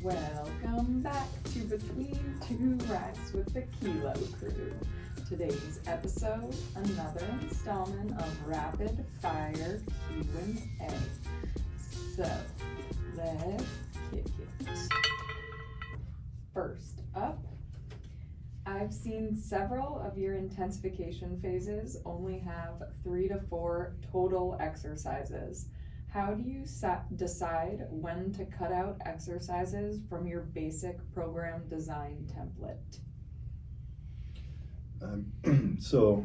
Welcome back to Between Two Racks with the Kilo Crew. Today's episode, another installment of Rapid Fire Q&A. So, let's kick it. First up, I've seen several of your intensification phases only have 3 to 4 total exercises. How do you decide when to cut out exercises from your basic program design template? So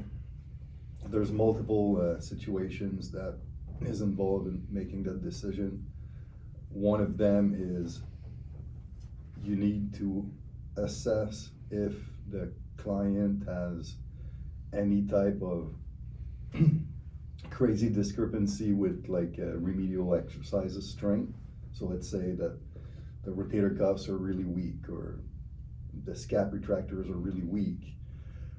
there's multiple situations that is involved in making that decision. One of them is you need to assess if the client has any type of crazy discrepancy with remedial exercises strength. So let's say that the rotator cuffs are really weak or the scap retractors are really weak.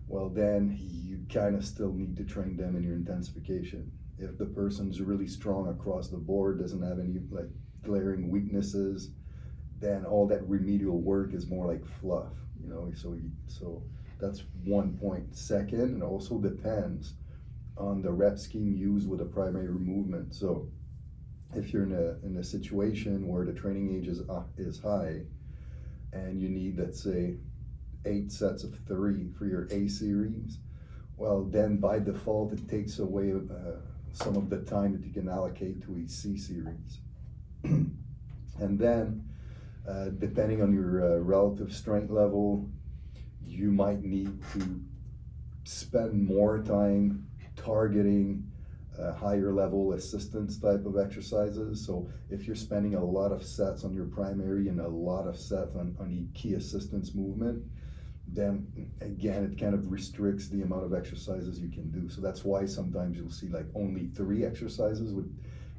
Well, then you kind of still need to train them in your intensification. If the person's really strong across the board, doesn't have any glaring weaknesses, then all that remedial work is more like fluff, so that's one point. Second, it also depends on the rep scheme used with a primary movement. So if you're in a situation where the training age is high and you need, let's say, 8 sets of 3 for your A series, well, then by default it takes away some of the time that you can allocate to a C series. And then depending on your relative strength level, you might need to spend more time targeting higher level assistance type of exercises. So if you're spending a lot of sets on your primary and a lot of sets on a key assistance movement, then again it kind of restricts the amount of exercises you can do. So that's why sometimes you'll see only 3 exercises, which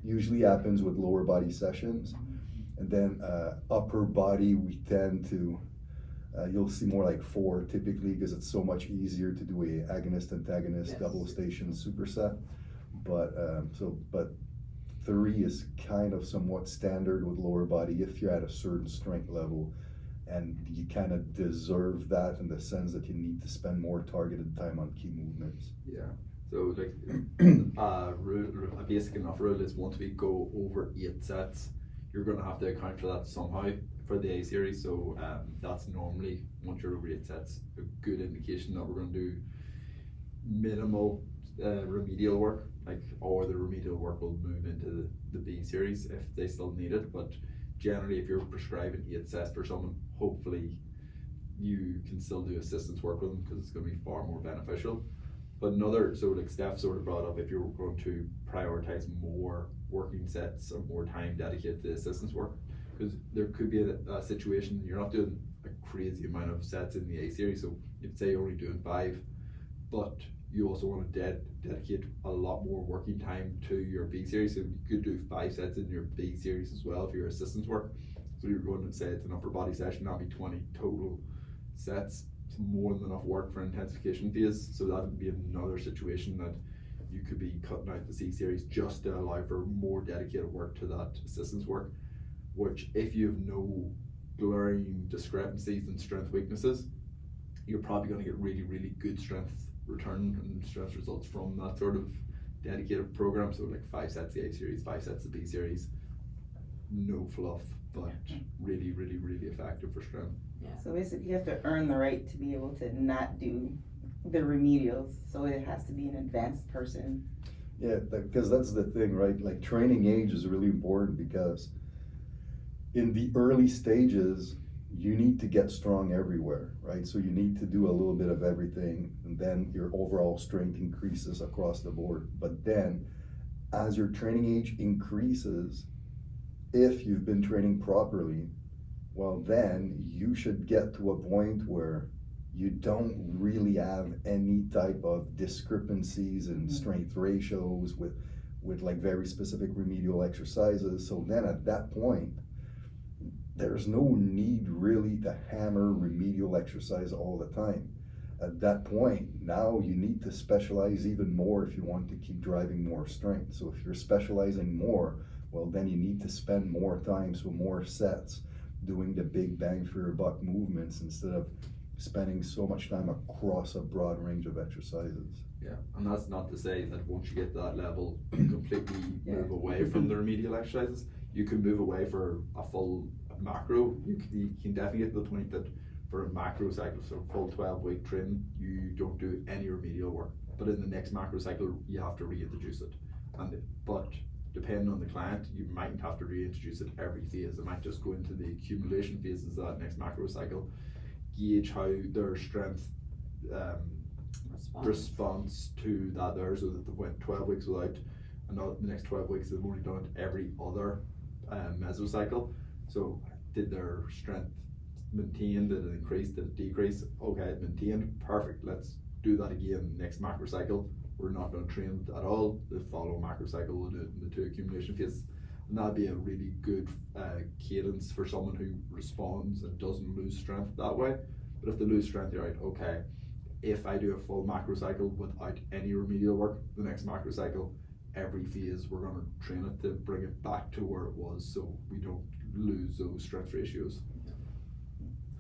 usually happens with lower body sessions. And then upper body, we tend to you'll see more like 4 typically, because it's so much easier to do a agonist antagonist double station superset. But 3 is kind of somewhat standard with lower body if you're at a certain strength level, and you kind of deserve that in the sense that you need to spend more targeted time on key movements. Yeah. So a basic enough rule is once we go over 8 sets, you're going to have to account for that somehow for the A series. So that's normally, once you're over 8 sets, a good indication that we're going to do minimal remedial work, or the remedial work will move into the B series if they still need it. But generally, if you're prescribing 8 sets for someone, hopefully you can still do assistance work with them, because it's going to be far more beneficial. But Steph sort of brought up, if you're going to prioritize more working sets or more time dedicated to assistance work, because there could be a situation you're not doing a crazy amount of sets in the A series. So you'd say you're only doing 5, but you also want to dedicate a lot more working time to your B series. So you could do 5 sets in your B series as well for your assistance work. So you're going to say it's an upper body session, that'd be 20 total sets. It's more than enough work for an intensification phase. So that would be another situation that you could be cutting out the C series just to allow for more dedicated work to that assistance work, which if you have no glaring discrepancies in strength weaknesses, you're probably going to get really, really good strength return and strength results from that sort of dedicated program. So 5 sets the A series, 5 sets the B series, no fluff, but really, really, really effective for strength. Yeah. So basically you have to earn the right to be able to not do the remedials, so it has to be an advanced person. Yeah, because that's the thing, right? Training age is really important, because in the early stages you need to get strong everywhere, right? So you need to do a little bit of everything, and then your overall strength increases across the board. But then as your training age increases, if you've been training properly, well, then you should get to a point where you don't really have any type of discrepancies in strength ratios with very specific remedial exercises. So then at that point, there's no need really to hammer remedial exercise all the time. At that point, now you need to specialize even more if you want to keep driving more strength. So if you're specializing more, well, then you need to spend more time, so more sets, doing the big bang for your buck movements instead of spending so much time across a broad range of exercises. Yeah, and that's not to say that once you get to that level, you completely move away from the remedial exercises. You can move away for a full macro. You can definitely get to the point that for a macro cycle, so full 12-week training, you don't do any remedial work. But in the next macro cycle, you have to reintroduce it. But depending on the client, you mightn't have to reintroduce it every phase. It might just go into the accumulation phases of that next macro cycle, gauge how their strength response to that there, so that they went 12 weeks without, and now the next 12 weeks they've only done it every other mesocycle. So did their strength maintain, did it increase, did it decrease? Okay, it maintained, perfect, let's do that again next macro cycle. We're not going to train it at all. The following macro cycle will do it in the 2 accumulation phases, and that'd be a really good cadence for someone who responds and doesn't lose strength that way. But if they lose strength, you're right, okay, if I do a full macro cycle without any remedial work, the next macro cycle, every phase we're going to train it to bring it back to where it was, so we don't lose those strength ratios.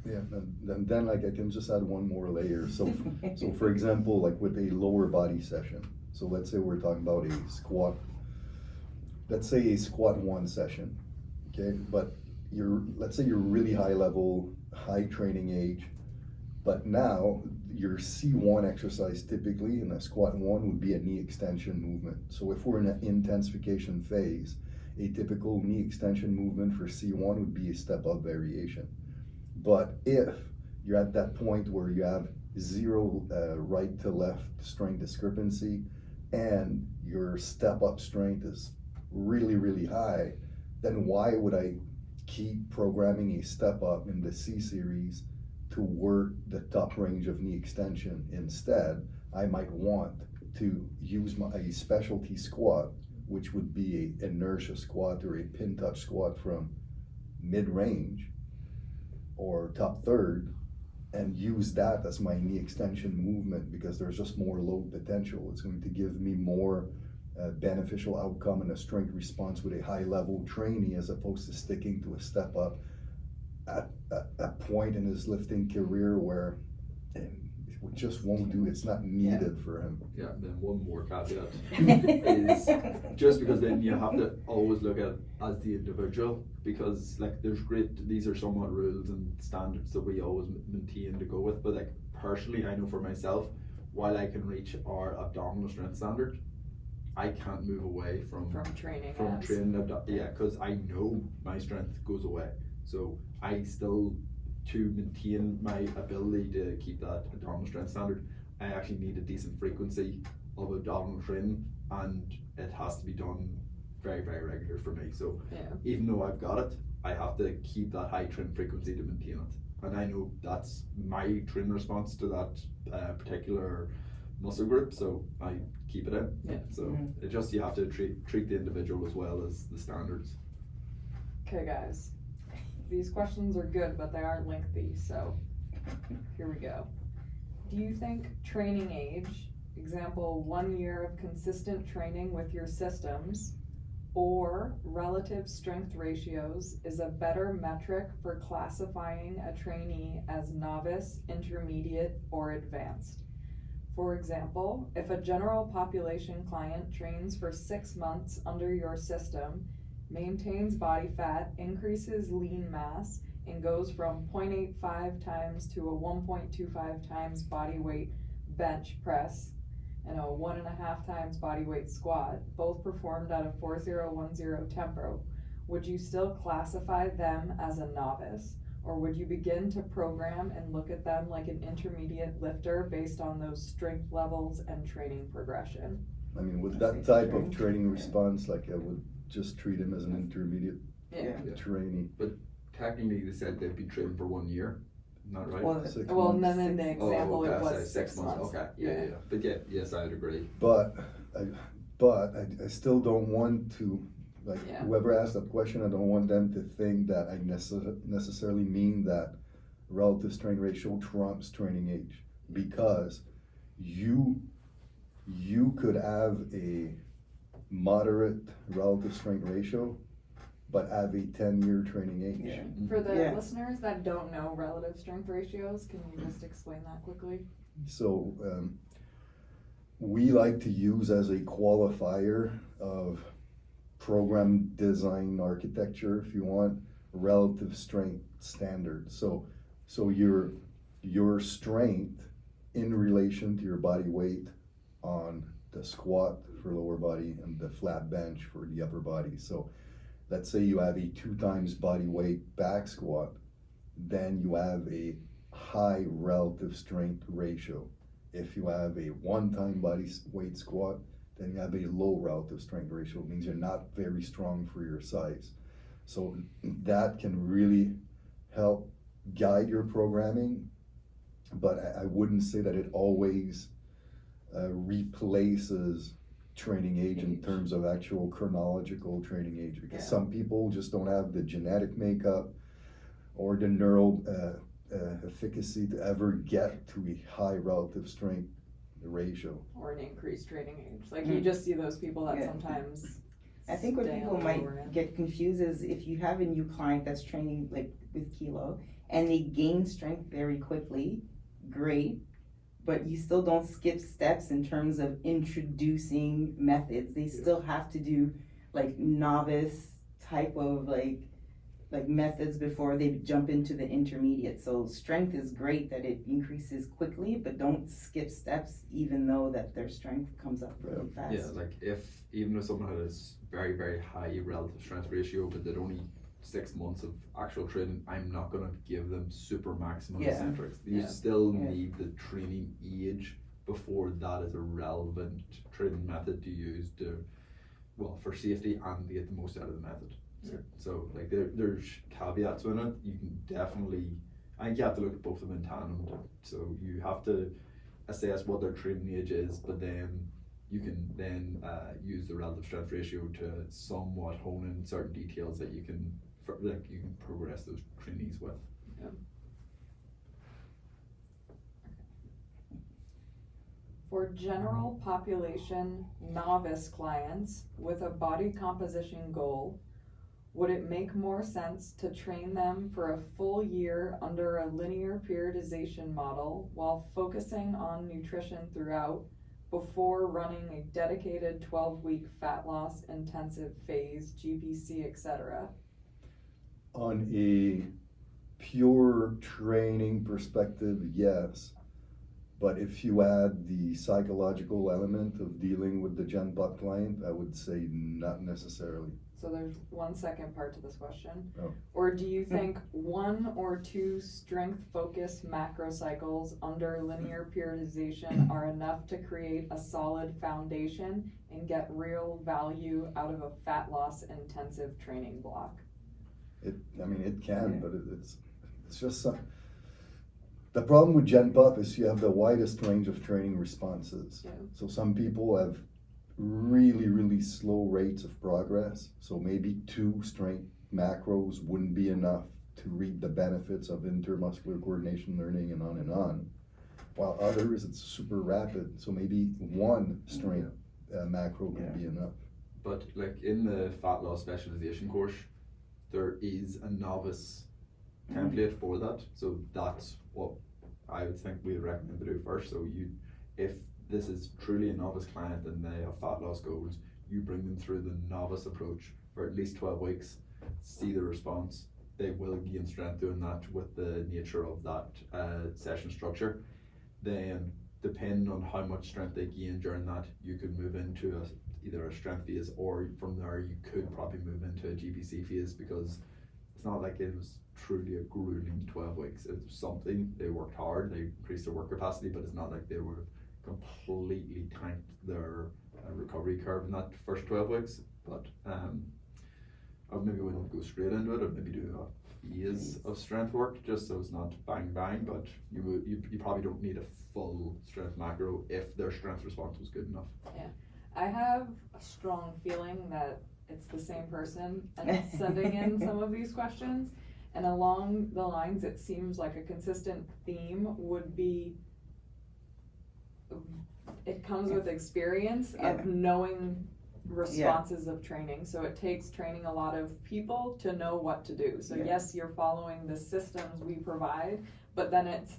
Yeah, and then like I can just add one more layer. So for example, like with a lower body session. So let's say we're talking about a squat. Let's say a squat 1 session, okay? But let's say you're really high level, high training age, but now your C1 exercise typically in a squat 1 would be a knee extension movement. So if we're in an intensification phase, a typical knee extension movement for C1 would be a step up variation. But if you're at that point where you have 0 right to left strength discrepancy and your step up strength is really, really high, then why would I keep programming a step up in the C series to work the top range of knee extension? Instead, I might want to use a specialty squat, which would be a inertia squat or a pin touch squat from mid-range or top third, and use that as my knee extension movement because there's just more load potential. It's going to give me more beneficial outcome and a strength response with a high level trainee as opposed to sticking to a step up at a point in his lifting career where it just won't do, it's not needed for him. Yeah, then one more caveat is just because then you have to always look at it as the individual, because like these are somewhat rules and standards that we always maintain to go with, but like personally I know for myself, while I can reach our abdominal strength standard, I can't move away from training because I know my strength goes away. So I still, to maintain my ability to keep that abdominal strength standard, I actually need a decent frequency of abdominal training, and it has to be done very, very regular for me. So even though I've got it, I have to keep that high training frequency to maintain it. And I know that's my training response to that particular muscle group, so I keep it in. Yeah. So it just, you have to treat the individual as well as the standards. Okay guys, these questions are good, but they are lengthy, so here we go. Do you think training age, example 1 year of consistent training with your systems, or relative strength ratios is a better metric for classifying a trainee as novice, intermediate, or advanced? For example, if a general population client trains for 6 months under your system, maintains body fat, increases lean mass, and goes from 0.85 times to a 1.25 times body weight bench press and a 1.5 times body weight squat, both performed at a 4010 tempo, would you still classify them as a novice? Or would you begin to program and look at them like an intermediate lifter based on those strength levels and training progression? I mean, with that type of training response, like I would just treat him as an intermediate trainee. But technically they said they'd be training for 1 year, not right? Well, and then in the example it was 6 months. Okay, yeah. But yes, I'd agree. But I still don't want to, whoever asked that question, I don't want them to think that I necessarily mean that relative strength ratio trumps training age, because you could have a moderate relative strength ratio, but have a 10-year training age. Yeah. For the Yeah. listeners that don't know relative strength ratios, can you just explain that quickly? So we like to use as a qualifier of program design architecture, if you want, relative strength standard. So your strength in relation to your body weight on the squat for lower body and the flat bench for the upper body. So let's say you have a 2 times body weight back squat, then you have a high relative strength ratio. If you have a 1 time body weight squat, then you have a low relative strength ratio. It means you're not very strong for your size. So that can really help guide your programming, but I wouldn't say that it always replaces training age in terms of actual chronological training age, because some people just don't have the genetic makeup or the neural efficacy to ever get to a high relative strength ratio. Or an increased training age. Like you just see those people that Yeah. sometimes I think what stay people on the might lower end. get confused is if you have a new client that's training like with Kilo and they gain strength very quickly, great, but you still don't skip steps in terms of introducing methods. They still have to do like novice type of like methods before they jump into the intermediate. So strength is great that it increases quickly, but don't skip steps even though that their strength comes up really fast. Yeah, like even if someone has very, very high relative strength ratio, but they're only 6 months of actual training, I'm not gonna give them super maximal eccentrics. You still need the training age before that is a relevant training method to use for safety and to get the most out of the method. So like there's caveats in it. You can definitely, I think you have to look at both of them in tandem. So you have to assess what their training age is, but then you can then use the relative strength ratio to somewhat hone in certain details that you can progress those trainees with. Yeah. For general population novice clients with a body composition goal, would it make more sense to train them for a full year under a linear periodization model while focusing on nutrition throughout before running a dedicated 12-week fat loss intensive phase, GPC, etc.? On a pure training perspective, yes. But if you add the psychological element of dealing with the Gen Pop client, I would say not necessarily. So there's one second part to this question. Oh. Or do you think 1 or 2 strength-focused macro cycles under linear periodization are enough to create a solid foundation and get real value out of a fat loss intensive training block? It can, but it's just some. The problem with Gen Pop is you have the widest range of training responses. Yeah. So some people have really, really slow rates of progress. So maybe 2 strength macros wouldn't be enough to reap the benefits of intermuscular coordination learning and on. While others, it's super rapid. So maybe 1 strength macro could be enough. But like in the fat loss specialization course, there is a novice template for that. So that's what I would think we would recommend to do first. So if this is truly a novice client and they have fat loss goals, you bring them through the novice approach for at least 12 weeks, see the response. They will gain strength doing that with the nature of that session structure. Then depending on how much strength they gain during that, you could move into either a strength phase, or from there you could probably move into a GPC phase, because it's not like it was truly a grueling 12 weeks. It was something, they worked hard, they increased their work capacity, but it's not like they were completely tanked their recovery curve in that first 12 weeks. But I maybe wouldn't go straight into it. I'd maybe do a phase of strength work just so it's not bang bang, but you probably don't need a full strength macro if their strength response was good enough. Yeah, I have a strong feeling that it's the same person and it's sending in some of these questions, and along the lines it seems like a consistent theme would be it comes with experience of knowing responses of training. So it takes training a lot of people to know what to do. So Yeah. yes, you're following the systems we provide, but then it's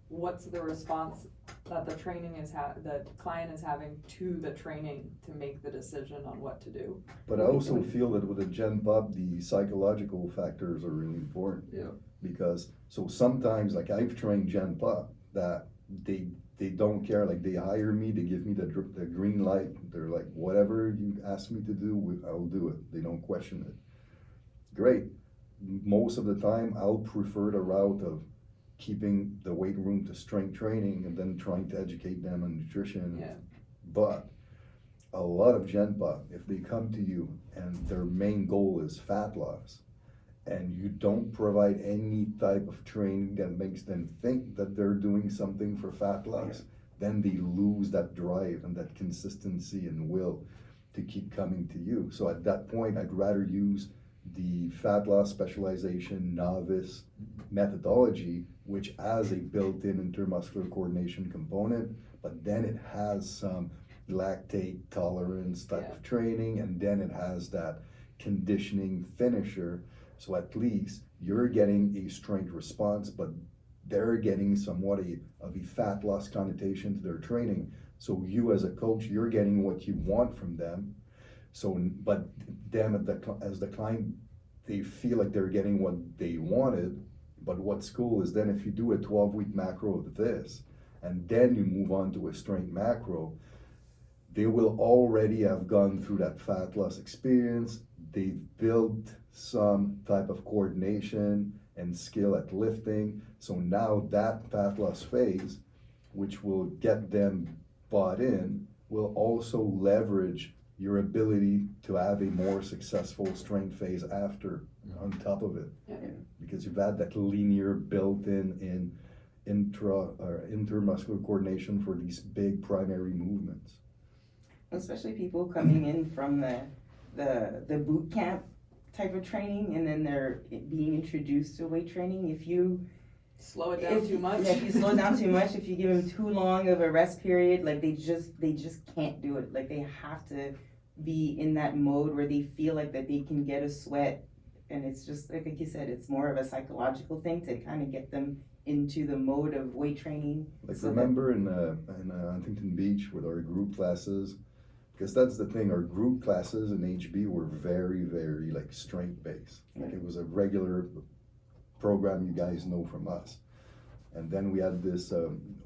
what's the response that the training the client is having to the training to make the decision on what to do. But I also feel that with a Gen Pop, the psychological factors are really important. Yeah. Because, so sometimes, like I've trained Gen Pop that they don't care, like they hire me, they give me the green light, they're like, whatever you ask me to do, I'll do it, they don't question it. Great. Most of the time, I'll prefer the route of keeping the weight room to strength training and then trying to educate them on nutrition. Yeah. But a lot of Gen Pop, if they come to you and their main goal is fat loss, and you don't provide any type of training that makes them think that they're doing something for fat loss, then they lose that drive and that consistency and will to keep coming to you. So at that point, I'd rather use the fat loss specialization novice methodology, which has a built-in intermuscular coordination component, but then it has some lactate tolerance type of training, and then it has that conditioning finisher. So at least you're getting a strength response, but they're getting somewhat of a fat loss connotation to their training. So you as a coach, you're getting what you want from them. So, but them as the client, they feel like they're getting what they wanted. But what's cool is then if you do a 12-week macro of this, and then you move on to a strength macro, they will already have gone through that fat loss experience. They've built some type of coordination and skill at lifting. So now that fat loss phase, which will get them bought in, will also leverage your ability to have a more successful strength phase after on top of it. Yeah. Because you've had that linear built-in intermuscular coordination for these big primary movements. Especially people coming in from the boot camp type of training, and then they're being introduced to weight training. If you slow it down too much. Yeah, if you slow down too much, if you give them too long of a rest period, like they just can't do it. Like they have to be in that mode where they feel like that they can get a sweat, and it's just like you said, it's more of a psychological thing to kind of get them into the mode of weight training. Like remember in Huntington Beach with our group classes, because that's the thing, our group classes in HB were very, very like strength based. Like it was a regular program you guys know from us. And then we had this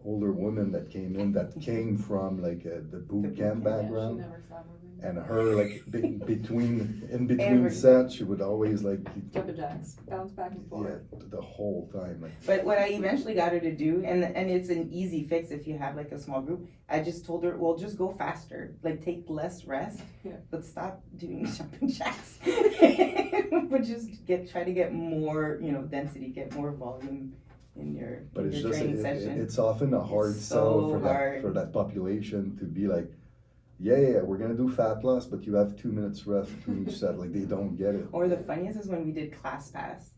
older woman that came in that came from like the boot camp background. She never stopped moving. And her like in between sets, she would always like Jumping jacks, bounce back and forth. Yeah, the whole time. Like, but what I eventually got her to do, and it's an easy fix if you have like a small group, I just told her, well, just go faster, like take less rest, but stop doing jumping jacks. But just try to get more, density, get more volume in your, but it's your just training session. it's often a hard sell for that population to be like, yeah, we're gonna do fat loss, but you have 2 minutes rest between each set. Like they don't get it. Or the funniest is when we did class pass.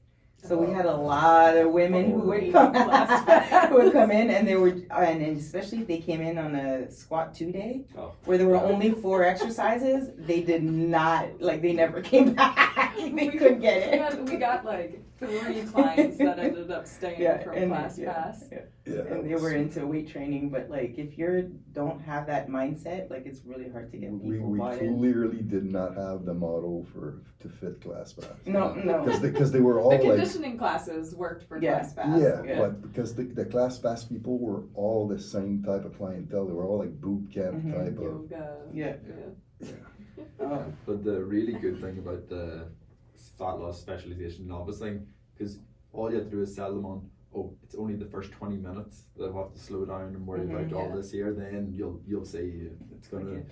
So we had a lot of women who would come in, and they were, and especially if they came in on a squat 2 day, where there were only 4 exercises, they did not, like they never came back. They couldn't get it. We got like 3 clients that ended up staying from class pass. Yeah, and they were into weight training, but like if you don't have that mindset, like it's really hard to get people bought in. We clearly did not have the model to fit class pass. No. Because they were all the conditioning classes worked for class pass. Yeah, but because the class pass people were all the same type of clientele. They were all like boot camp type yoga. But the really good thing about the fat loss specialization novice thing, because all you have to do is sell them on, it's only the first 20 minutes that I have to slow down and worry about all this here. Then you'll see it's gonna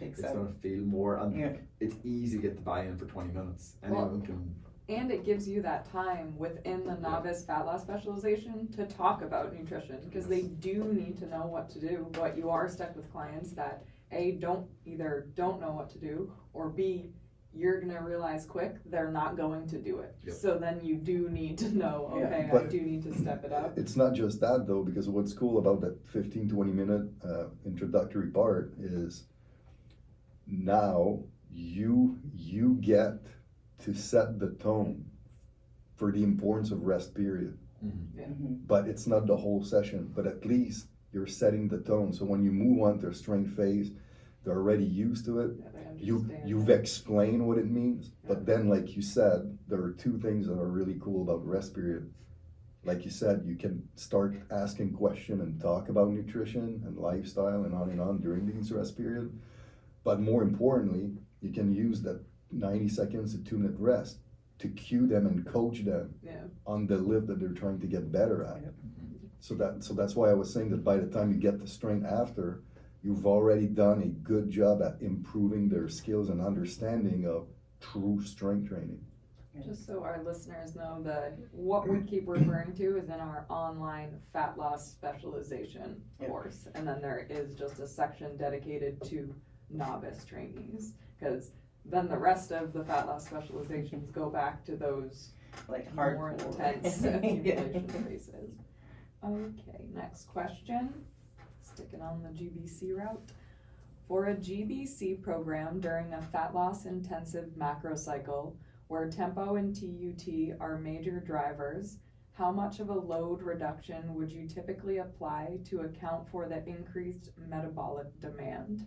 feel more, and it's easy to get the buy-in for 20 minutes. Anyone can. And it gives you that time within the novice fat loss specialization to talk about nutrition, because they do need to know what to do, but you are stuck with clients that don't know what to do, or B, you're going to realize quick they're not going to do it. So then you do need to know, I do need to step it up. It's not just that though, because what's cool about that 15-20 minute introductory part is now you get to set the tone for the importance of rest period. But it's not the whole session, but at least you're setting the tone. So when you move on to a strength phase, they're already used to it. You've explained what it means, but then like you said, there are two things that are really cool about rest period. Like you said, you can start asking questions and talk about nutrition and lifestyle and on during these rest period. But more importantly, you can use that 90 seconds to 2 minute rest to cue them and coach them on the lift that they're trying to get better at. So that's why I was saying that by the time you get the strength after, you've already done a good job at improving their skills and understanding of true strength training. Just so our listeners know that what we keep referring to is in our online fat loss specialization course. And then there is just a section dedicated to novice trainees, because then the rest of the fat loss specializations go back to those like more intense accumulation phases. Okay, next question. Sticking on the GBC route. For a GBC program during a fat loss intensive macro cycle where tempo and TUT are major drivers, how much of a load reduction would you typically apply to account for the increased metabolic demand?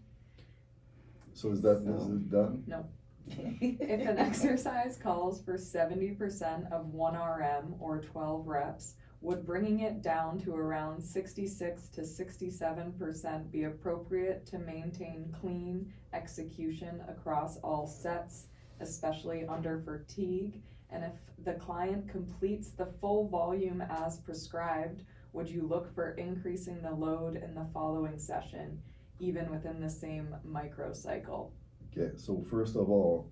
So is it done? No. If an exercise calls for 70% of 1 RM or 12 reps, would bringing it down to around 66 to 67% be appropriate to maintain clean execution across all sets, especially under fatigue? And if the client completes the full volume as prescribed, would you look for increasing the load in the following session, even within the same microcycle? Okay, so first of all,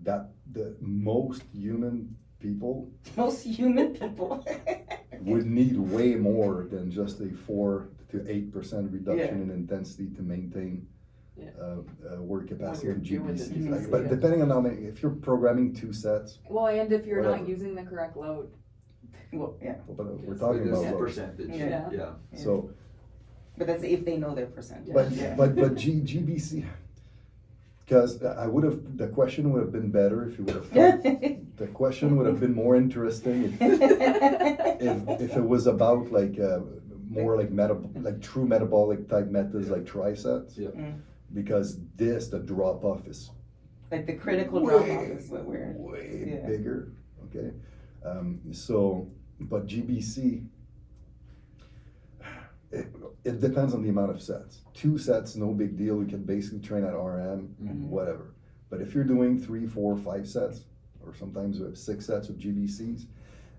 that the most human people would need way more than just a 4 to 8% reduction in intensity to maintain work capacity in GBC. But depending on how many, if you're programming 2 sets. Well, and if you're not using the correct load. Well, but we're talking about load. Percentage. So. But that's if they know their percentage. But GBC. Because the question would have been better if you would have the question would have been more interesting if it was about like more like true metabolic type methods like trisets. Because the drop off is like the critical drop off is what we're way bigger. Okay, but GBC. It depends on the amount of sets. 2 sets, no big deal. You can basically train at RM, whatever. But if you're doing 3, 4, 5 sets, or sometimes we have 6 sets of GBCs,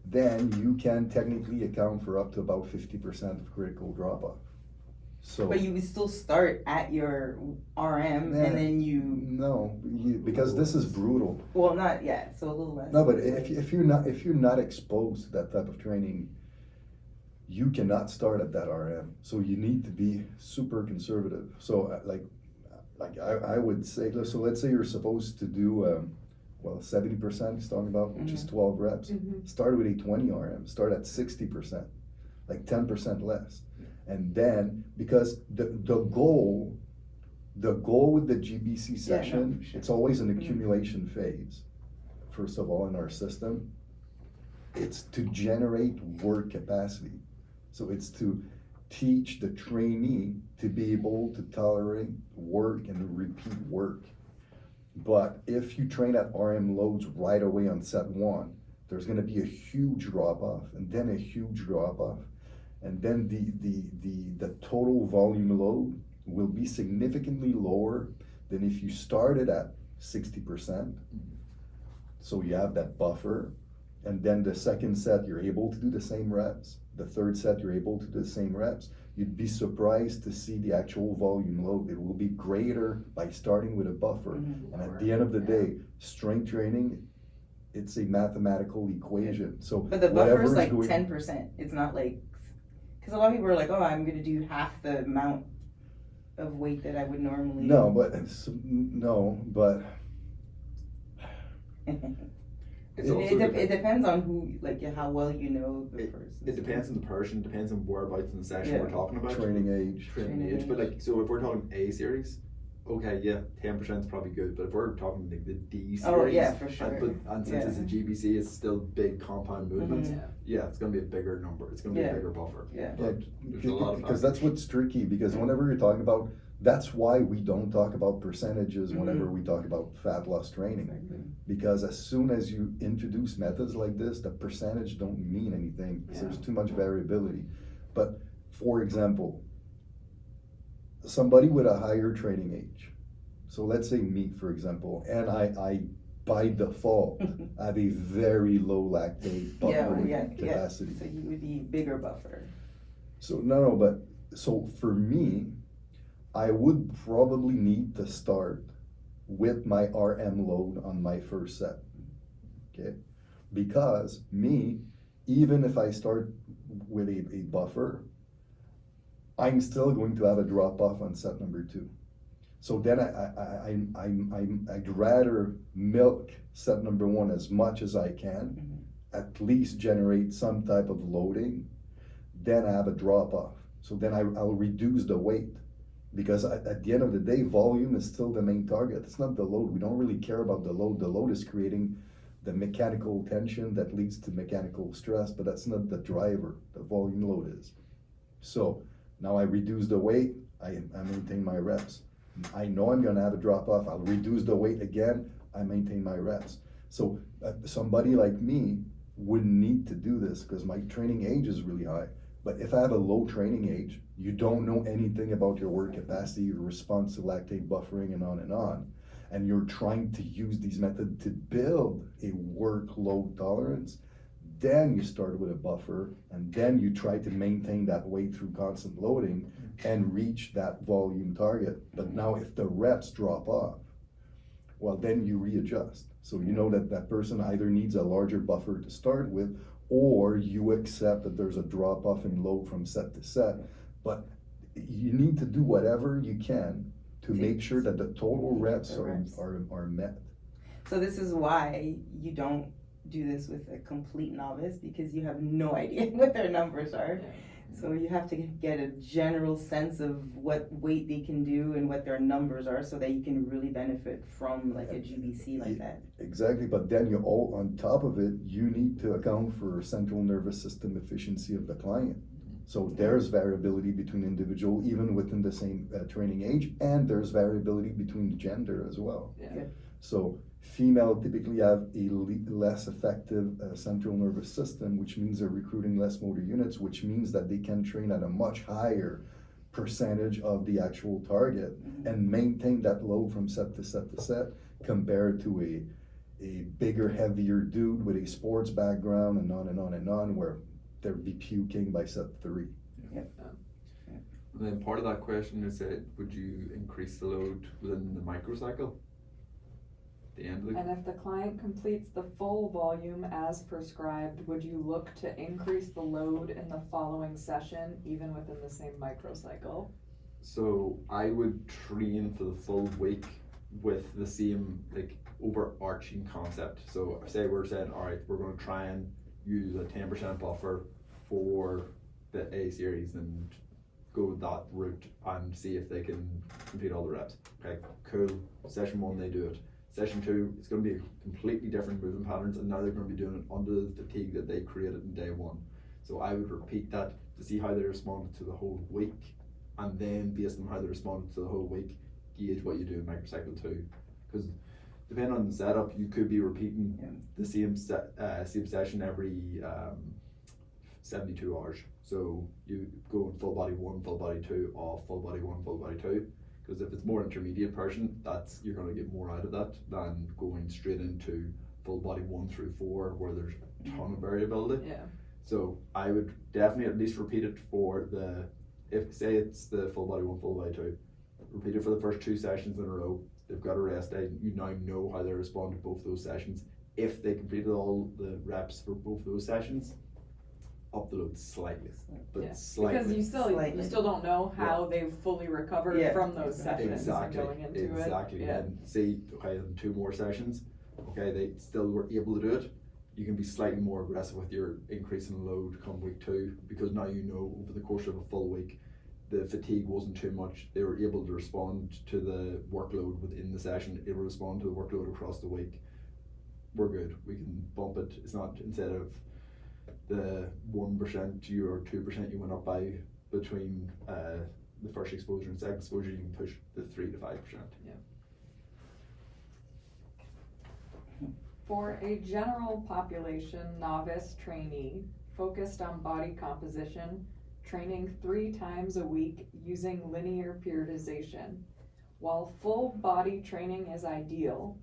then you can technically account for up to about 50% of critical drop-off. So, but you would still start at your RM and then you... No, because this is brutal. Well, not yet, so a little less. No, but if you're not exposed to that type of training, you cannot start at that RM. So you need to be super conservative. So I would say, so let's say you're supposed to do 70% he's talking about, which is 12 reps. Start with a 20 RM, start at 60%, like 10% less. And then, because the goal with the GBC session, it's always an accumulation phase, first of all, in our system. It's to generate work capacity. So it's to teach the trainee to be able to tolerate work and repeat work. But if you train at RM loads right away on set 1, there's going to be a huge drop off, and then a huge drop off, and then the total volume load will be significantly lower than if you started at 60%. So you have that buffer, and then the second set you're able to do the same reps. The third set you're able to do the same reps. You'd be surprised to see the actual volume load. It will be greater by starting with a buffer. And at the end of the day, strength training, it's a mathematical equation. So, but the buffer is like 10%. It's not like, because a lot of people are like, oh, I'm going to do half the amount of weight that I would normally. No, but It depends on who, like how well you know the person. It depends on the person, depends on whereabouts in the session we're talking about. Training age. But like, so if we're talking A series, okay, yeah, 10% is probably good, but if we're talking like the D series, Oh, yeah, for sure. and since it's a GBC, it's still big compound movements. Mhm. Yeah, it's going to be a bigger number. It's going to be a bigger buffer. Yeah. But there's a lot of Because that's what's tricky, because whenever you're talking about, that's why we don't talk about percentages whenever we talk about fat loss training. Because as soon as you introduce methods like this, the percentage don't mean anything, because there's too much variability. But for example, somebody with a higher training age, so let's say me, for example, and I by default have a very low lactate buffering capacity. So you would be bigger buffer. So but so for me, I would probably need to start with my RM load on my first set, okay? Because me, even if I start with a buffer, I'm still going to have a drop off on set number 2. So then I'd rather milk set number 1 as much as I can, at least generate some type of loading, then I have a drop off. So then I'll reduce the weight, because at the end of the day, volume is still the main target. It's not the load. We don't really care about the load. The load is creating the mechanical tension that leads to mechanical stress, but that's not the driver. The volume load is. So now I reduce the weight, I maintain my reps. I know I'm gonna have a drop off, I'll reduce the weight again, I maintain my reps. So somebody like me wouldn't need to do this because my training age is really high. But if I have a low training age, you don't know anything about your work capacity, your response to lactate buffering, and you're trying to use these methods to build a workload tolerance, then you start with a buffer, and then you try to maintain that weight through constant loading and reach that volume target. But now if the reps drop off, well, then you readjust. So you know that that person either needs a larger buffer to start with, or you accept that there's a drop off in load from set to set. But you need to do whatever you can to make sure that the total reps are met. So this is why you don't do this with a complete novice, because you have no idea what their numbers are. So you have to get a general sense of what weight they can do and what their numbers are, so that you can really benefit from like a GBC like that. Exactly, but then you all, on top of it, you need to account for central nervous system efficiency of the client. So there's variability between individual, even within the same training age, and there's variability between the gender as well. So female typically have a less effective central nervous system, which means they're recruiting less motor units, which means that they can train at a much higher percentage of the actual target and maintain that load from set to set to set, compared to a bigger, heavier dude with a sports background and on and on and on, where they'd be puking by set 3. And then part of that question is that, would you increase the load within the microcycle? And if the client completes the full volume as prescribed, would you look to increase the load in the following session, even within the same microcycle? So I would train for the full week with the same like overarching concept. So say we're saying, all right, we're going to try and use a 10% buffer for the A series and go that route and see if they can complete all the reps. Okay, cool. Session 1, they do it. Session 2, it's going to be completely different movement patterns, and now they're going to be doing it under the fatigue that they created in day 1. So I would repeat that to see how they responded to the whole week, and then based on how they responded to the whole week, gauge what you do in microcycle 2. Because depending on the setup, you could be repeating the same session every 72 hours. So you go in full body 1, full body 2, off, full body 1, full body 2. Because if it's more intermediate person, you're going to get more out of that than going straight into full body 1 through 4, where there's a ton of variability. So I would definitely at least repeat it for if say it's the full body 1, full body 2, repeat it for the first 2 sessions in a row. They've got a rest day. You now know how they respond to both those sessions. If they completed all the reps for both those sessions, up the load slightly, but slightly. Because you still don't know how they've fully recovered from those sessions going into it. And see, okay, in 2 more sessions, okay, they still were able to do it. You can be slightly more aggressive with your increase in load come week 2, because now you know over the course of a full week the fatigue wasn't too much. They were able to respond to the workload within the session, able to respond to the workload across the week. We're good. We can bump it. It's not, instead of the 1% you or 2% you went up by between the first exposure and second exposure, you can push the 3 to 5%. Yeah. For a general population novice trainee focused on body composition, training 3 times a week using linear periodization, while full body training is ideal,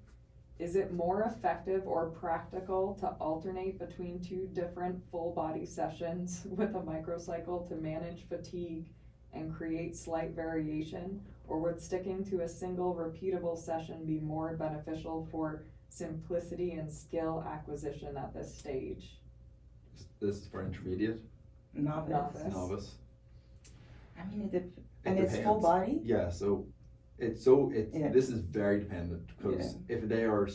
is it more effective or practical to alternate between 2 different full body sessions with a microcycle to manage fatigue and create slight variation, or would sticking to a single repeatable session be more beneficial for simplicity and skill acquisition at this stage? This is for intermediate. Novice. Novice. I mean, and it's full body? Yeah, so this is very dependent, because if they are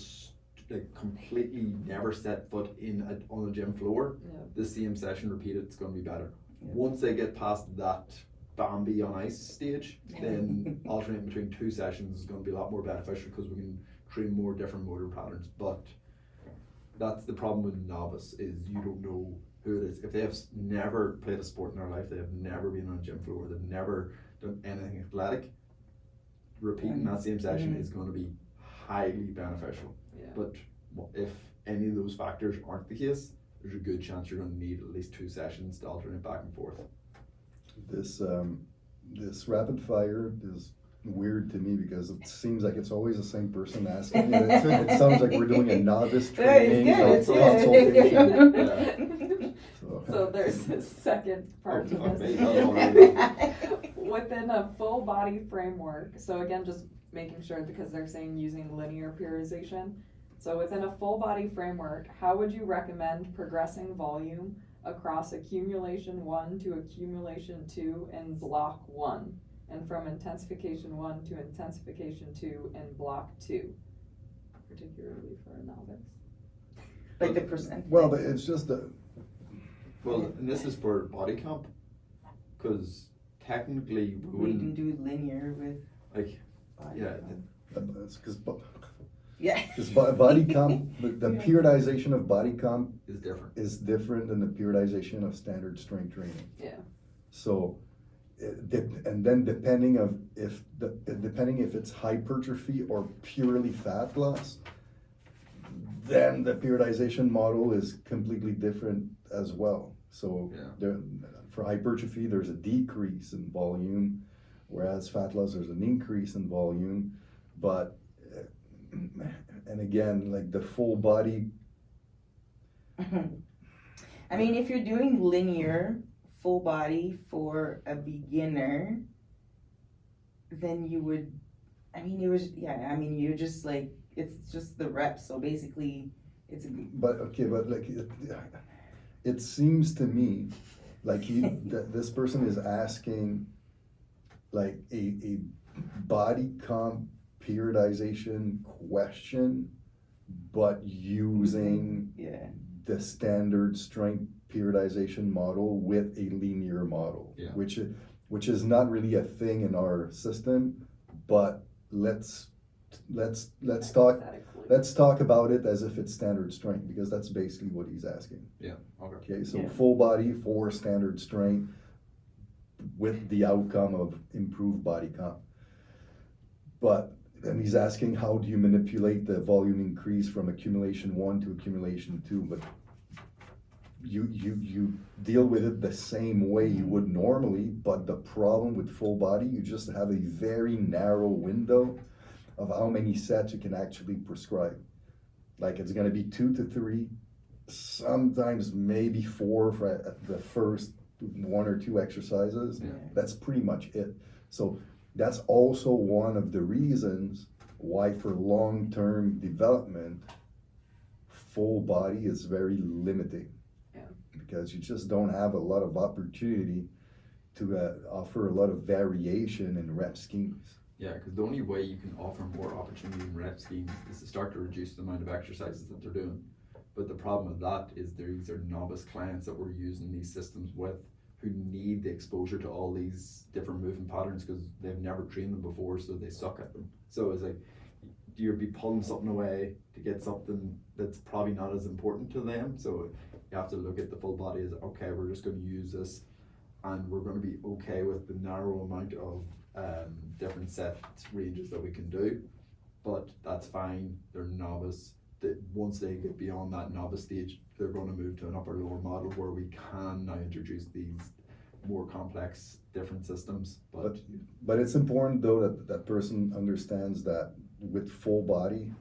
like completely never set foot on the gym floor, the same session repeated, it's going to be better. Once they get past that Bambi on ice stage, then alternating between 2 sessions is going to be a lot more beneficial, because we can train more different motor patterns. But that's the problem with novice, is you don't know who it is. If they have never played a sport in their life, they have never been on a gym floor, they've never done anything athletic, repeating that same session is going to be highly beneficial. But if any of those factors aren't the case, there's a good chance you're going to need at least 2 sessions to alternate back and forth. This rapid fire is weird to me, because it seems like it's always the same person asking it. It sounds like we're doing a novice training consultation. So there's a second part to this. Within a full body framework, so again, just making sure, because they're saying using linear periodization. So within a full body framework, how would you recommend progressing volume across accumulation 1 to accumulation 2 in block 1, and from intensification 1 to intensification 2 in block 2, particularly for a novice? Like the percent. Well, it's just and this is for body comp, because technically we can do linear with body comp. It's because because body comp, the periodization of body comp is different than the periodization of standard strength training. Yeah. So, and then depending if it's hypertrophy or purely fat loss, then the periodization model is completely different as well. So for hypertrophy, there's a decrease in volume, whereas fat loss, there's an increase in volume. But and again, like the full body. I mean, if you're doing linear full body for a beginner, then you would, you're just like, it's just the reps. So basically, But like, it seems to me like that this person is asking like a body comp periodization question, but using the standard strength periodization model with a linear model, which is not really a thing in our system. But let's talk about it as if it's standard strength, because that's basically what he's asking. Okay, so full body for standard strength with the outcome of improved body comp. But then he's asking, how do you manipulate the volume increase from accumulation 1 to accumulation 2? But you deal with it the same way you would normally, but the problem with full body, you just have a very narrow window of how many sets you can actually prescribe. Like, it's going to be 2 to 3, sometimes maybe 4 for the first 1 or 2 exercises. That's pretty much it. So that's also one of the reasons why for long-term development, full body is very limiting. Because you just don't have a lot of opportunity to offer a lot of variation in rep schemes. Yeah, because the only way you can offer more opportunity in rep schemes is to start to reduce the amount of exercises that they're doing. But the problem with that is these are novice clients that we're using these systems with, who need the exposure to all these different movement patterns because they've never trained them before, so they suck at them. So it's like you'd be pulling something away to get something that's probably not as important to them. So you have to look at the full body as, okay, we're just going to use this, and we're going to be okay with the narrow amount of different set ranges that we can do, but that's fine. They're novice. That once they get beyond that novice stage, they're going to move to an upper lower model where we can now introduce these more complex different systems. But it's important though that that person understands that with full body,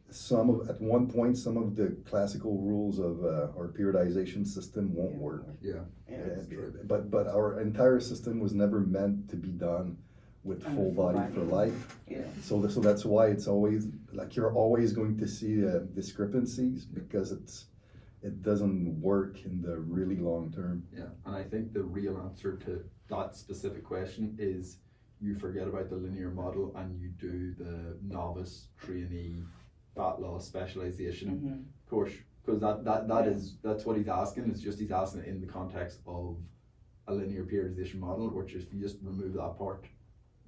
at one point some of the classical rules of our periodization system won't work. Yeah. But our entire system was never meant to be done with full body for life. Yeah. So that's why it's always like you're always going to see discrepancies because it doesn't work in the really long term. Yeah, and I think the real answer to that specific question is you forget about the linear model and you do the novice, trainee, fat loss specialization course, because that's what he's asking. It's just he's asking it in the context of a linear periodization model, which if you just remove that part,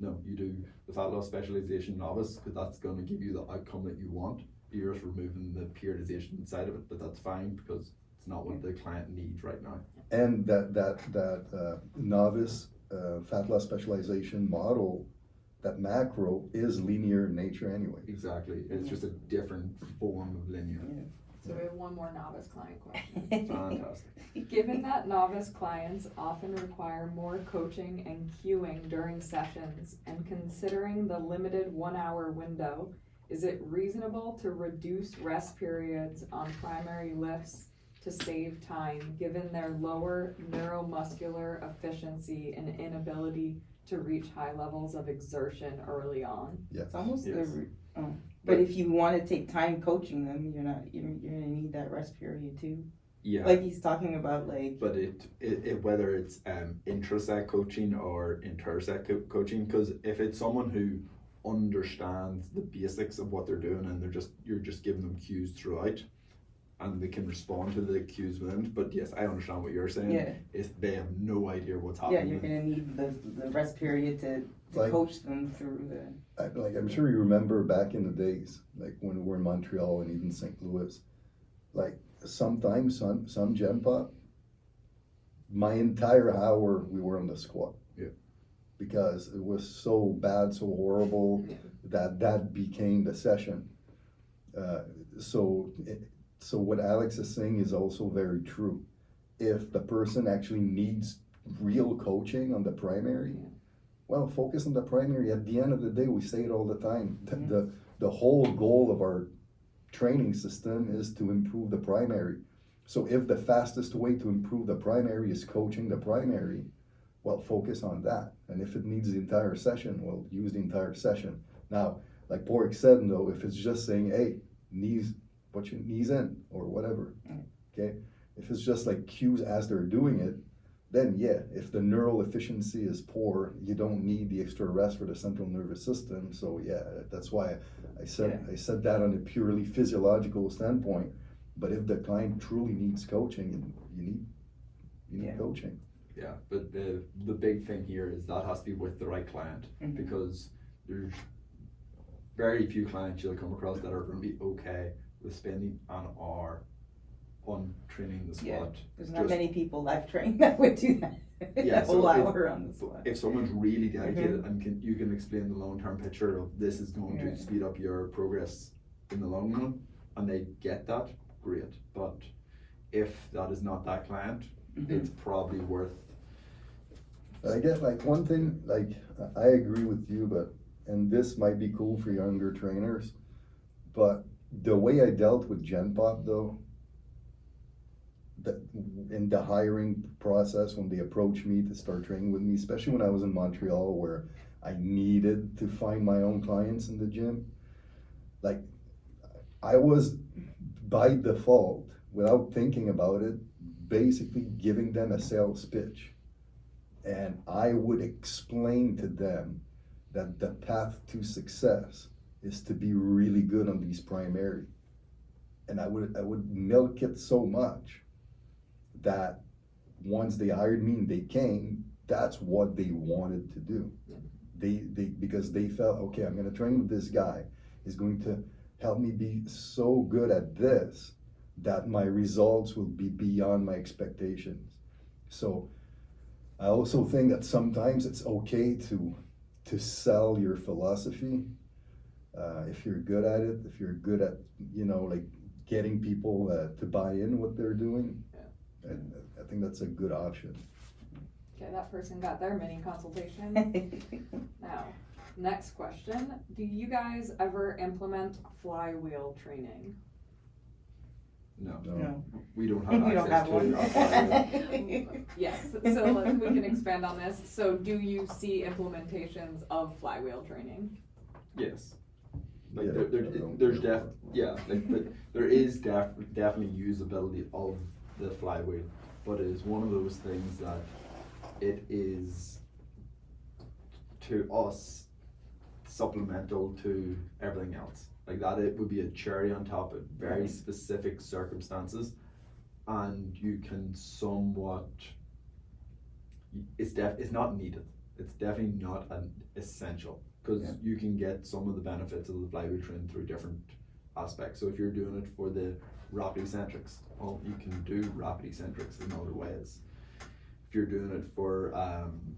no, you do the fat loss specialization novice because that's going to give you the outcome that you want. You're just removing the periodization side of it, but that's fine because it's not what the client needs right now. And that novice fat loss specialization model, that macro is linear in nature anyway. Exactly, it's just a different form of linear. So we have one more novice client question. Fantastic. Given that novice clients often require more coaching and cueing during sessions, and considering the limited 1 hour window, is it reasonable to reduce rest periods on primary lifts to save time, given their lower neuromuscular efficiency and inability to reach high levels of exertion early on? Yeah. It's almost Yes. but if you want to take time coaching them, you're gonna need that rest period too. Yeah. Like he's talking about, like. But it whether it's intraset coaching or interset coaching, because if it's someone who understands the basics of what they're doing and you're just giving them cues throughout, and they can respond to the cues within. But yes, I understand what you're saying. Yeah. If they have no idea what's Yeah, happening. you're gonna need the rest period to Like- coach them through the. I'm sure you remember back in the days, like when we were in Montreal and even St. Louis, like sometimes some gym pop, my entire hour we were on the squat. Yeah. Because it was so bad, so horrible that became the session. So what Alex is saying is also very true. If the person actually needs real coaching on the primary, well, focus on the primary. At the end of the day, we say it all the time. The whole goal of our training system is to improve the primary. So if the fastest way to improve the primary is coaching the primary, well, focus on that. And if it needs the entire session, well, use the entire session. Now, like Pork said, though, if it's just saying, hey, put your knees in or whatever, okay? If it's just like cues as they're doing it, then yeah, if the neural efficiency is poor, you don't need the extra rest for the central nervous system. So yeah, that's why I said that on a purely physiological standpoint. But if the client truly needs coaching, you need coaching. Yeah, but the big thing here is that has to be with the right client, because there's very few clients you'll come across that are going to be okay with spending an hour on training the squat. Yeah, there's not many people I've trained that would do that. Yeah, a whole hour on the squat. If someone's really dedicated and you can explain the long-term picture of this is going to speed up your progress in the long run, and they get that, great. But if that is not that client, it's probably worth. But I get like one thing, like I agree with you, and this might be cool for younger trainers, but the way I dealt with Gen Pop though, in the hiring process when they approached me to start training with me, especially when I was in Montreal where I needed to find my own clients in the gym, like I was by default, without thinking about it, basically giving them a sales pitch. And I would explain to them that the path to success is to be really good on these primary. And I would milk it so much that once they hired me and they came, that's what they wanted to do. They because they felt, okay, I'm gonna train with this guy. He's going to help me be so good at this that my results will be beyond my expectations. So I also think that sometimes it's okay to sell your philosophy. If you're good at it, if you're good at, like getting people to buy in what they're doing, and I think that's a good option. Okay, that person got their mini consultation. Now, next question. Do you guys ever implement flywheel training? No. We don't have We don't access have to one. it. Yes, so like, we can expand on this. So do you see implementations of flywheel training? Yes. Like Yeah, there's there is definitely usability of the flywheel, but it is one of those things that it is to us supplemental to everything else. Like that, it would be a cherry on top of very specific circumstances, and you can somewhat. It's not needed. It's definitely not an essential, because you can get some of the benefits of the flywheel training through different aspects. So if you're doing it for the rapid eccentrics, well, you can do rapid eccentrics in other ways. If you're doing it for, I'm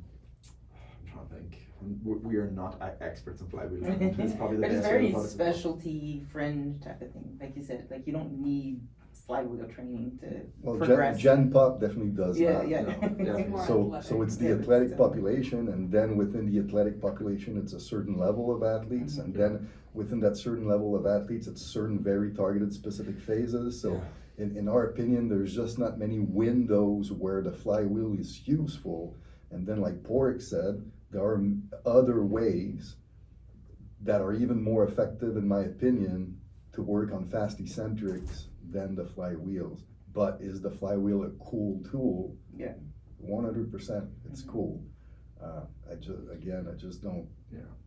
trying to think. We are not experts in flywheel training. It's probably the But it's best very way to put it. specialty fringe type of thing. Like you said, like you don't need flywheel training to Well, progress. Gen Pop definitely does that. Yeah. No, definitely. More So athletic. it's the Yeah, but athletic still. population, and then within the athletic population, it's a certain level of athletes, and then within that certain level of athletes, it's certain very targeted specific phases. So in our opinion, there's just not many windows where the flywheel is useful. And then like Porrick said, there are other ways that are even more effective, in my opinion, to work on fast eccentrics than the flywheels. But is the flywheel a cool tool? Yeah. 100%, it's cool. I just don't.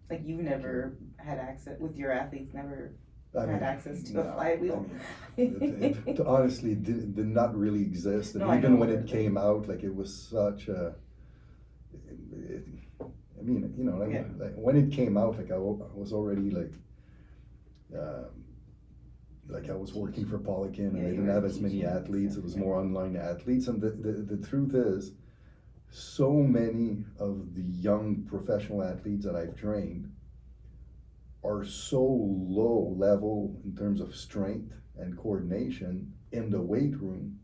Like you've never had access with your athletes, never I had mean, access to no, a flywheel. it honestly did not really exist, and No, I even know, when it but, came out, like it was such a. Like when it came out, like I was already like I was working for Polykin, and Yeah, they you didn't were have as many teaching and athletes. stuff, It was yeah. more online athletes, and the truth is, so many of the young professional athletes that I've trained are so low level in terms of strength and coordination in the weight room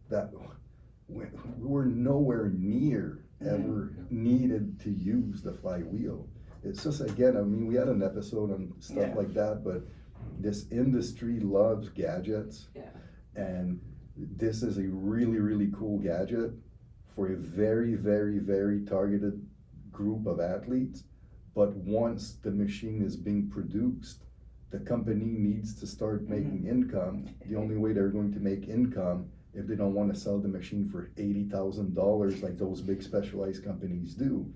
that we were nowhere near ever needed to use the flywheel. It's just, again, I mean, we had an episode on stuff like that, but this industry loves gadgets, and this is a really, really cool gadget for a very, very, very targeted group of athletes. But once the machine is being produced, the company needs to start making income. The only way they're going to make income, if they don't want to sell the machine for $80,000 like those big specialized companies do,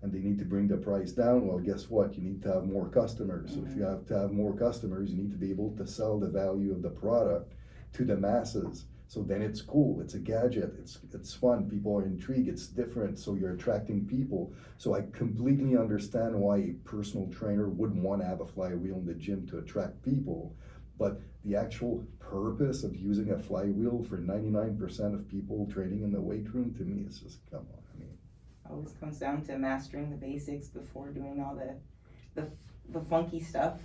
and they need to bring the price down, well, guess what? You need to have more customers. So if you have to have more customers, you need to be able to sell the value of the product to the masses. So then it's cool, it's a gadget, it's fun, people are intrigued, it's different, so you're attracting people. So I completely understand why a personal trainer wouldn't want to have a flywheel in the gym to attract people. But the actual purpose of using a flywheel for 99% of people training in the weight room, to me, is just, come on. I mean, Always comes down to mastering the basics before doing all the funky stuff.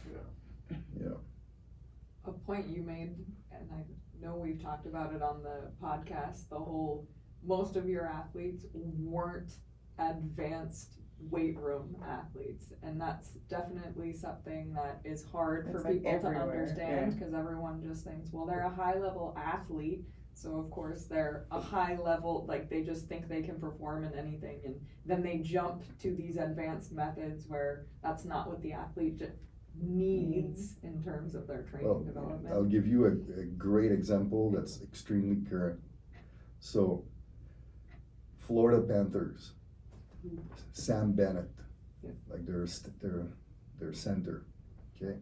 yeah. A point you made, and I know we've talked about it on the podcast, most of your athletes weren't advanced weight room athletes, and that's definitely something that is hard for It's like people to everywhere, understand, because everyone just thinks, well, they're a high level athlete, so of course they're a high level, like they just think they can perform in anything, and then they jump to these advanced methods where that's not what the athlete needs in terms of their training development. I'll give you a great example that's extremely current. So, Florida Panthers, Sam Bennett, like their center, okay?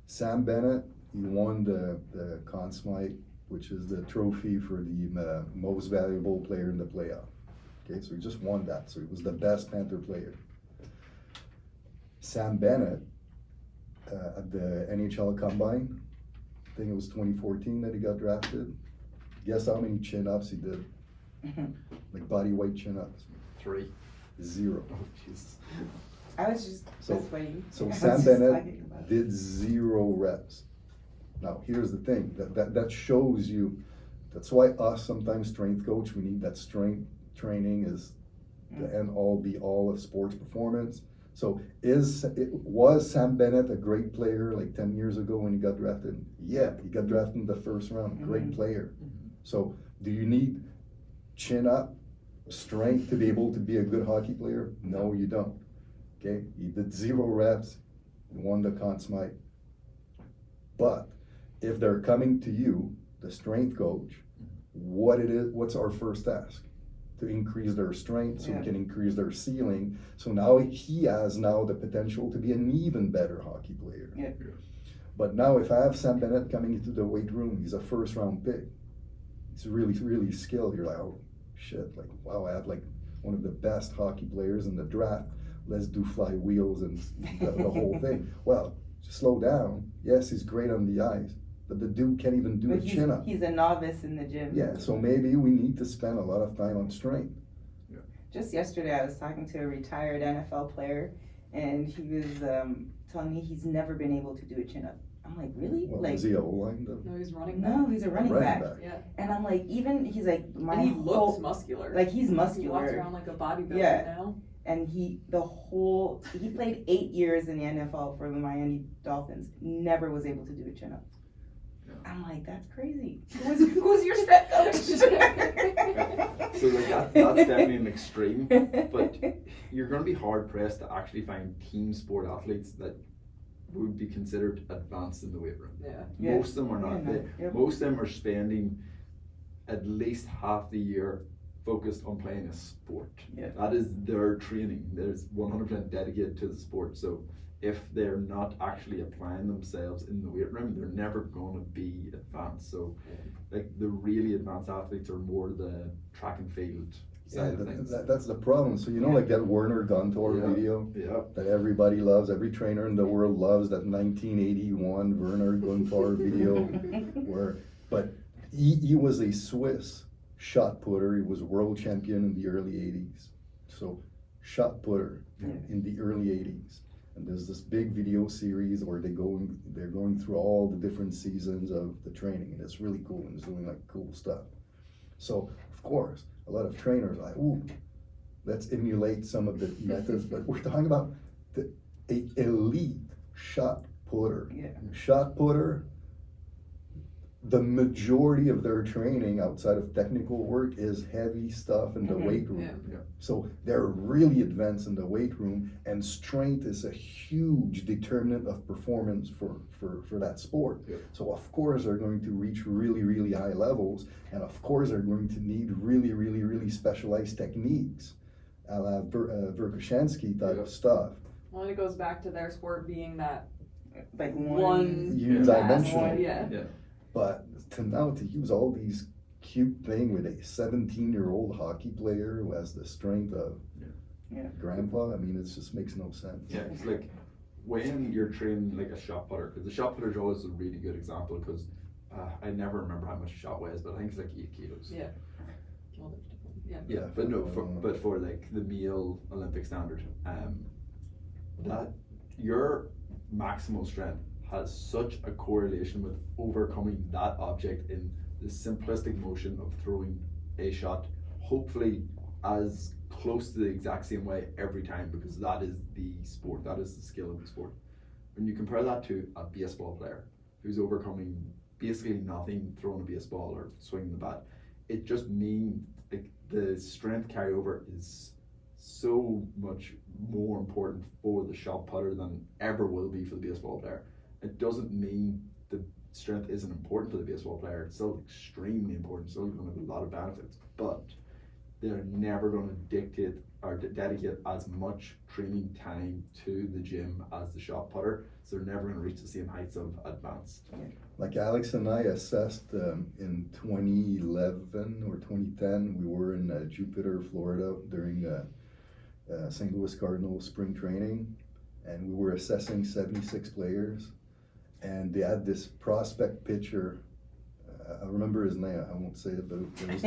Sam Bennett, he won the Conn Smythe which is the trophy for the most valuable player in the playoff. Okay, so he just won that. So he was the best Panther player. Sam Bennett at the NHL Combine, I think it was 2014 that he got drafted. Guess how many chin-ups he did? Like body weight chin-ups. 3. 0. Oh, Jesus. I was just, So- that's funny. I So was Sam just Bennett talking about it. did 0 reps. Now here's the thing, that shows you, that's why us sometimes strength coach, we need that strength training is the end all be all of sports performance. So was Sam Bennett a great player like 10 years ago when he got drafted? Yeah, he got drafted in the first round, great player. So do you need chin up strength to be able to be a good hockey player? No, you don't. Okay, he did 0 reps, won the Conn Smythe. But if they're coming to you, the strength coach, what's our first task? To increase their strength so we can increase their ceiling. So now he has the potential to be an even better hockey player. Yeah. But now if I have Sam Bennett coming into the weight room, he's a first round pick. He's really, really skilled. You're like, oh shit, like wow, I have like one of the best hockey players in the draft. Let's do flywheels and the whole thing. Well, slow down. Yes, he's great on the ice, but the dude can't even do a chin up. He's a novice in the gym. Yeah, so maybe we need to spend a lot of time on strength. Just yesterday, I was talking to a retired NFL player, and he was telling me he's never been able to do a chin up. I'm like, really? Well, like, is he a O-line though? No, he's running back. no, he's a running back. Yeah. And I'm like, he's like, And he looks muscular. like he's He walks muscular. around like a bodybuilder Yeah. now. And he played 8 years in the NFL for the Miami Dolphins. Never was able to do a chin up. Yeah. I'm like, that's crazy. Who's your strength coach? So like that's definitely an extreme, but you're going to be hard pressed to actually find team sport athletes that would be considered advanced in the weight room. Yeah. Most of them are not. Most of them are spending at least half the year focused on playing a sport. Yeah. That is their training. There's 100% dedicated to the sport. So if they're not actually applying themselves in the weight room, they're never going to be advanced. So like the really advanced athletes are more the track and field side of things. That's the problem. So like that Werner Guntor video that everybody loves, every trainer in the world loves, that 1981 Werner Guntor video but he was a Swiss shot putter. He was world champion in the early 80s. So shot putter in the early 80s. And there's this big video series where they're going through all the different seasons of the training, and it's really cool, and it's doing like cool stuff. So of course, a lot of trainers are like, ooh, let's emulate some of the methods, but we're talking about a elite shot putter. Shot putter, the majority of their training outside of technical work is heavy stuff in the weight room. So they're really advanced in the weight room, and strength is a huge determinant of performance for that sport. So of course they're going to reach really, really high levels, and of course they're going to need really, really, really specialized techniques, a la Verkhoshansky type of stuff. Well, it goes back to their sport being that like one dimensional. Yeah. But to use all these cute thing with a 17-year-old hockey player who has the strength of grandpa, I mean, it just makes no sense. Yeah, it's like when you're training like a shot putter, because the shot putter is always a really good example, because I never remember how much a shot weighs, but I think it's like 8 kilos. Yeah. Well, Yeah, but no, for like the male Olympic standard, that your maximal strength has such a correlation with overcoming that object in the simplistic motion of throwing a shot, hopefully as close to the exact same way every time, because that is the sport, that is the skill of the sport. When you compare that to a baseball player who's overcoming basically nothing throwing a baseball or swinging the bat, it just means like the strength carryover is so much more important for the shot putter than ever will be for the baseball player. It doesn't mean the strength isn't important for the baseball player. It's still extremely important, still going to have a lot of benefits. But they're never going to dictate or dedicate as much training time to the gym as the shot putter, so they're never going to reach the same heights of advance. Like Alex and I assessed in 2011 or 2010, we were in Jupiter, Florida during St. Louis Cardinals spring training, and we were assessing 76 players, and they had this prospect pitcher. I remember his name, I won't say it, but there was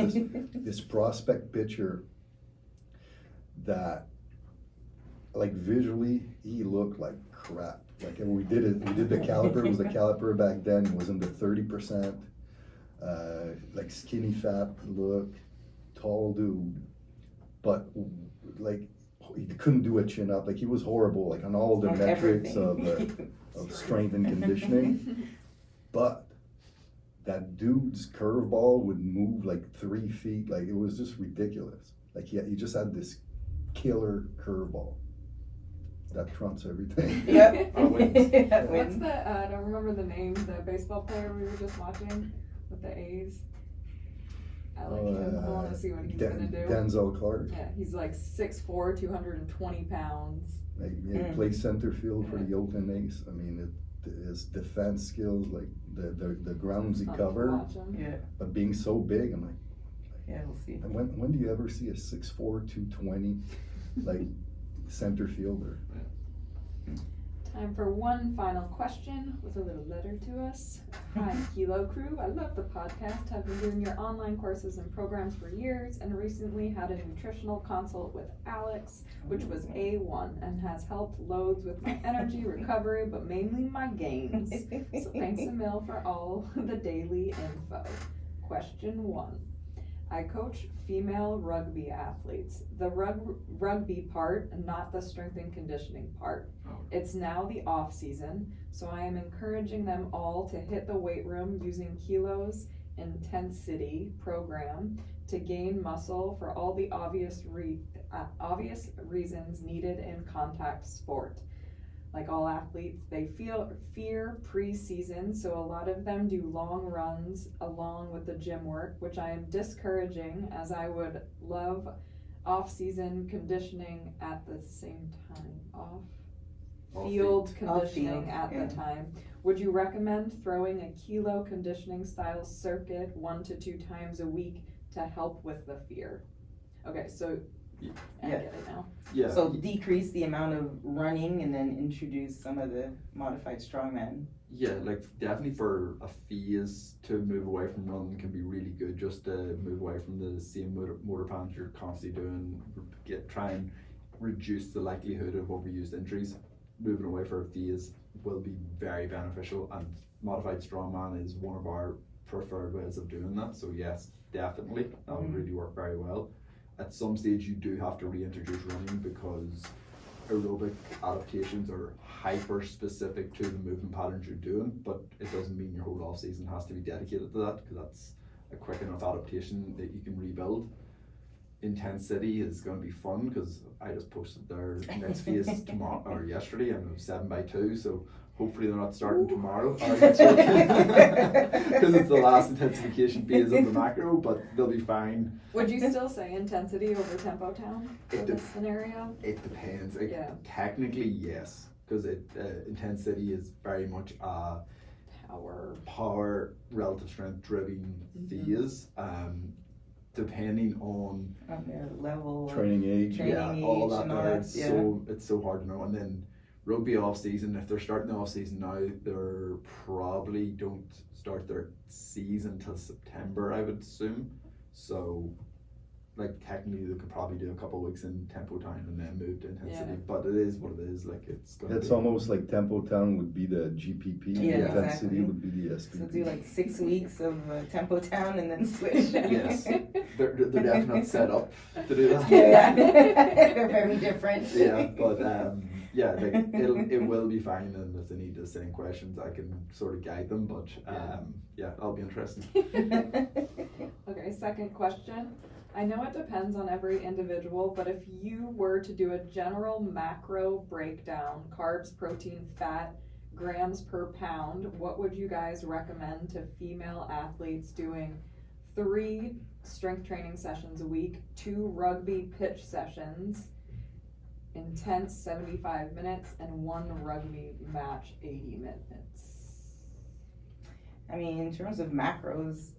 this prospect pitcher that, like, visually, he looked like crap. Like, we did the caliper, it was the caliper back then, it was in the 30%, like skinny fat look, tall dude, but like, he couldn't do a chin up, like he was horrible, like on all the On metrics everything. of strength and conditioning, but that dude's curveball would move like 3 feet, like it was just ridiculous. Like he just had this killer curveball that trumps everything. Yep. Oh, wait. That What's wins. the, I don't remember the name, the baseball player we were just watching with the A's? I like him, I wanna see what he's gonna do. Denzel Clark. Yeah, he's like 6'4", 220 pounds. Like, he plays center field for the Oakland A's. I mean, his defense skills, like the grounds he Fun to covered, watch him. Yeah, but being so big, I'm like, yeah, we'll see. and when do you ever see a 6'4", 220 like center fielder? Time for one final question with a little letter to us. Hi, Kilo Crew. I love the podcast. Have been doing your online courses and programs for years, and recently had a nutritional consult with Alex, which was A1 and has helped loads with my energy recovery, but mainly my gains. So thanks a mil for all the daily info. Question 1. I coach female rugby athletes. The rugby part, not the strength and conditioning part. Oh. It's now the off season, so I am encouraging them all to hit the weight room using Kilo's intensity program to gain muscle for all the obvious reasons needed in contact sport. Like all athletes, they fear pre-season, so a lot of them do long runs along with the gym work, which I am discouraging, as I would love off-season conditioning at the same time. Off-field conditioning at the time. Would you recommend throwing a Kilo conditioning style circuit 1 to 2 times a week to help with the fear? Okay, so I get it now. Yeah. So decrease the amount of running and then introduce some of the modified strongman. Yeah, like definitely for a phase to move away from running can be really good, just to move away from the same motor patterns you're constantly doing, try and reduce the likelihood of overused injuries. Moving away for a phase will be very beneficial, and modified strongman is one of our preferred ways of doing that. So yes, definitely, that would really work very well. At some stage you do have to reintroduce running because aerobic adaptations are hyper specific to the movement patterns you're doing, but it doesn't mean your whole off season has to be dedicated to that, because that's a quick enough adaptation that you can rebuild. Intensity is going to be fun because I just posted their next phase tomorrow or yesterday, and it was 7x2, so hopefully they're not starting tomorrow because it's the last intensification phase of the macro, but they'll be fine. Would you still say intensity over tempo town for this scenario? It depends. Yeah. Technically, yes, because intensity is very much a power relative strength driven phase. Depending on their level, training age, all that and all there, that, it's so hard to know. And then rugby off season, if they're starting the off season now, they're probably don't start their season until September, I would assume. So like technically they could probably do a couple of weeks in tempo time and then move to intensity, but it is what it is. Like it's almost like tempo town would be the GPP, intensity exactly. would be the SPP. So do like 6 weeks of tempo town and then switch. Yes, they're definitely not set up to do that. Yeah, they're very different. Yeah, but yeah, like it will be fine, and if they need to send questions, I can sort of guide them. But yeah, that'll be interesting. Okay, second question. I know it depends on every individual, but if you were to do a general macro breakdown, carbs, protein, fat, grams per pound, what would you guys recommend to female athletes doing 3 strength training sessions a week, 2 rugby pitch sessions, intense 75 minutes, and 1 rugby match 80 minutes. I mean, in terms of macros,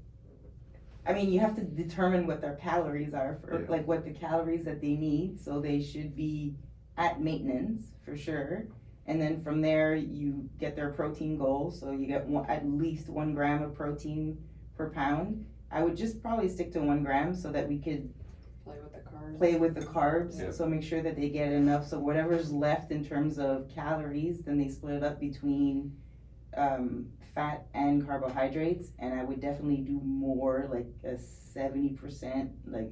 I mean, you have to determine what their calories are for, Yeah. like what the calories that they need. So they should be at maintenance for sure. And then from there, you get their protein goals. So you get at least 1 gram of protein per pound. I would just probably stick to 1 gram so that we could Play with the carbs. play with the carbs. Yeah. So make sure that they get enough. So whatever's left in terms of calories, then they split it up between fat and carbohydrates. And I would definitely do more like a 70% like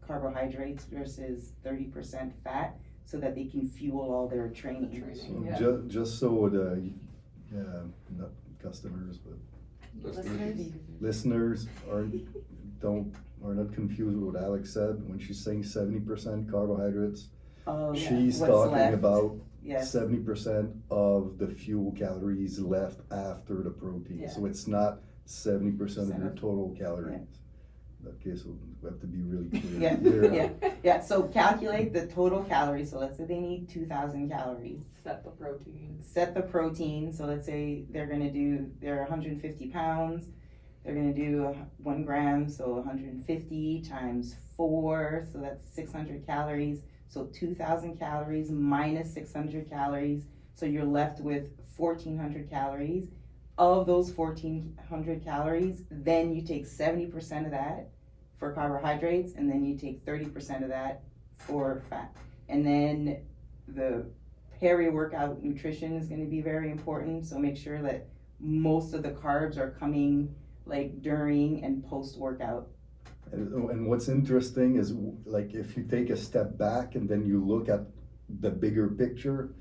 carbohydrates versus 30% fat, so that they can fuel all their training. So Yeah. just so the not customers but listeners are not confused with what Alex said when she's saying 70% carbohydrates. Oh, yeah. She's What's talking left? about Yes. 70% of the fuel calories left after the protein. Yeah. So it's not 70% of your Percent. total calories. In that case, we have to be really clear. Yeah. Yeah, so calculate the total calories. So let's say they need 2,000 calories. Set the protein. Set the protein. So let's say they're 150 pounds. They're gonna do 1 gram, so 150 times 4, so that's 600 calories. So 2,000 calories minus 600 calories. So you're left with 1,400 calories. Of those 1,400 calories, then you take 70% of that for carbohydrates, and then you take 30% of that for fat. And then the peri-workout nutrition is going to be very important. So make sure that most of the carbs are coming like during and post-workout. And what's interesting is, like, if you take a step back and then you look at the bigger picture,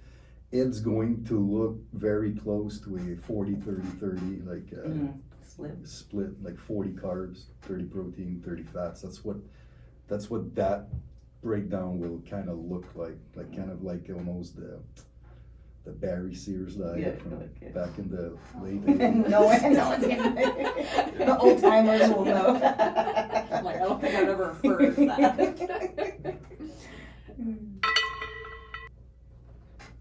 it's going to look very close to a 40-30-30, like split, like 40 carbs, 30 protein, 30 fats. That's what that breakdown will kind of look like kind of like almost the Barry Sears diet from back in the late 80s. The old timers will know. Like, I don't think I've ever heard of that.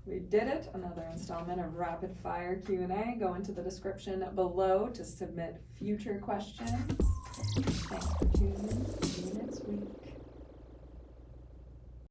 We did it. Another installment of rapid fire Q&A. Go into the description below to submit future questions.